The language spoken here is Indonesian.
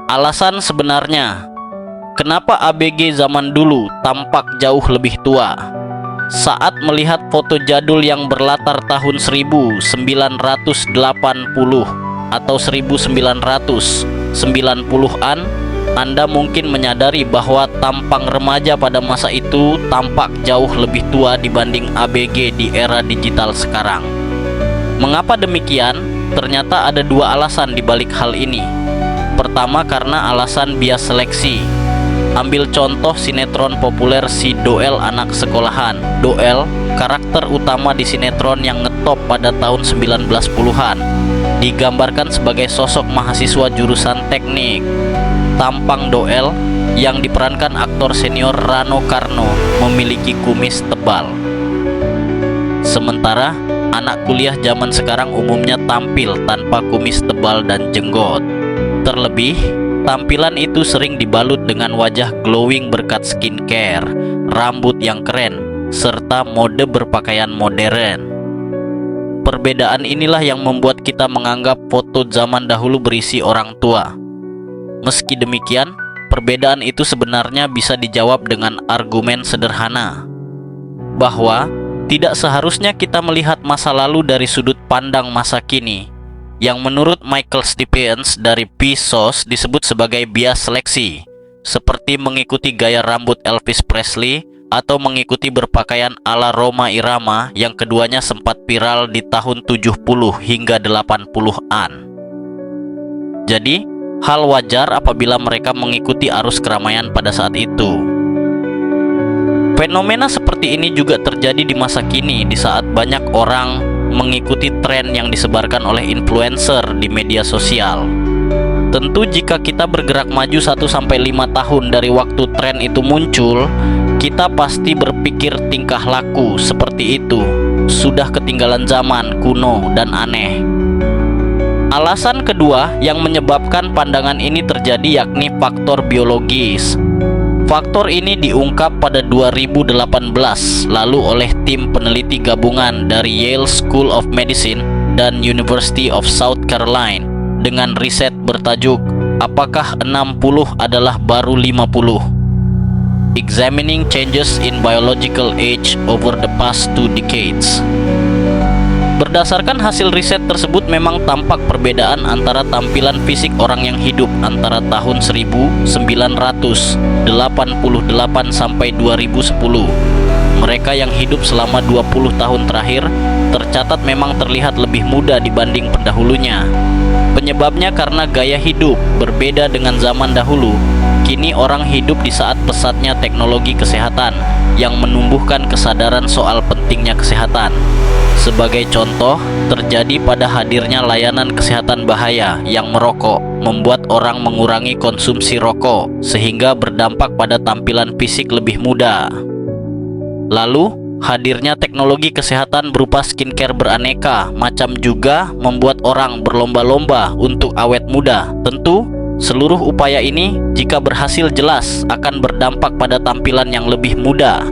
Alasan sebenarnya, kenapa ABG zaman dulu tampak jauh lebih tua? Saat melihat foto jadul yang berlatar tahun 1980 atau 1990-an, Anda mungkin menyadari bahwa tampang remaja pada masa itu tampak jauh lebih tua dibanding ABG di era digital sekarang. Mengapa demikian? Ternyata ada dua alasan di balik hal ini. Pertama, karena alasan bias seleksi. Ambil contoh sinetron populer si Doel anak sekolahan. Doel, karakter utama di sinetron yang ngetop pada tahun 1910-an, digambarkan sebagai sosok mahasiswa jurusan teknik. Tampang Doel yang diperankan aktor senior Rano Karno memiliki kumis tebal. Sementara anak kuliah zaman sekarang umumnya tampil tanpa kumis tebal dan jenggot. Terlebih, tampilan itu sering dibalut dengan wajah glowing berkat skincare, rambut yang keren, serta mode berpakaian modern. Perbedaan inilah yang membuat kita menganggap foto zaman dahulu berisi orang tua. Meski demikian, perbedaan itu sebenarnya bisa dijawab dengan argumen sederhana, bahwa tidak seharusnya kita melihat masa lalu dari sudut pandang masa kini, yang menurut Michael Stevens dari PSOS disebut sebagai bias seleksi, seperti mengikuti gaya rambut Elvis Presley atau mengikuti berpakaian ala Rhoma Irama yang keduanya sempat viral di tahun 70 hingga 80-an. Jadi, hal wajar apabila mereka mengikuti arus keramaian pada saat itu. Fenomena seperti ini juga terjadi di masa kini di saat banyak orang mengikuti tren yang disebarkan oleh influencer di media sosial. Tentu jika kita bergerak maju 1-5 tahun dari waktu tren itu muncul, kita pasti berpikir tingkah laku seperti itu sudah ketinggalan zaman, kuno, dan aneh. Alasan kedua yang menyebabkan pandangan ini terjadi yakni faktor biologis. Faktor ini diungkap pada 2018 lalu oleh tim peneliti gabungan dari Yale School of Medicine dan University of South Carolina dengan riset bertajuk "Apakah 60 adalah baru 50? Examining Changes in Biological Age Over the Past 2 Decades". Berdasarkan hasil riset tersebut, memang tampak perbedaan antara tampilan fisik orang yang hidup antara tahun 1988 sampai 2010. Mereka yang hidup selama 20 tahun terakhir tercatat memang terlihat lebih muda dibanding pendahulunya. Penyebabnya karena gaya hidup berbeda dengan zaman dahulu. Kini orang hidup di saat pesatnya teknologi kesehatan yang menumbuhkan kesadaran soal pentingnya kesehatan. Sebagai contoh, terjadi pada hadirnya layanan kesehatan bahaya yang merokok, membuat orang mengurangi konsumsi rokok, sehingga berdampak pada tampilan fisik lebih muda. Lalu, hadirnya teknologi kesehatan berupa skincare beraneka macam juga membuat orang berlomba-lomba untuk awet muda. Tentu, seluruh upaya ini jika berhasil jelas akan berdampak pada tampilan yang lebih muda.